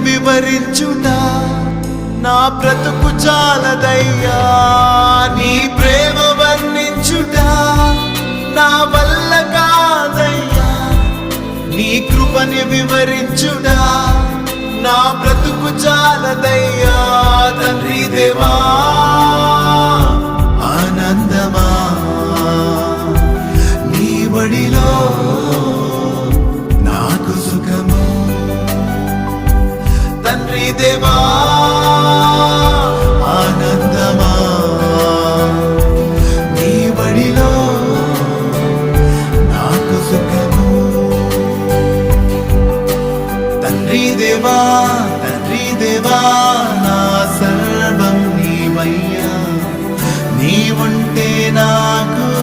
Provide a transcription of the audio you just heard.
వివరించుట నా బ్రతుకు చాలదయ్యా. నీ ప్రేమ వర్ణించుట నా వల్ల కాదయ్యా. నీ కృపని వివరించుట నా బ్రతుకు చాలదయ్యా. తండ్రి దేవా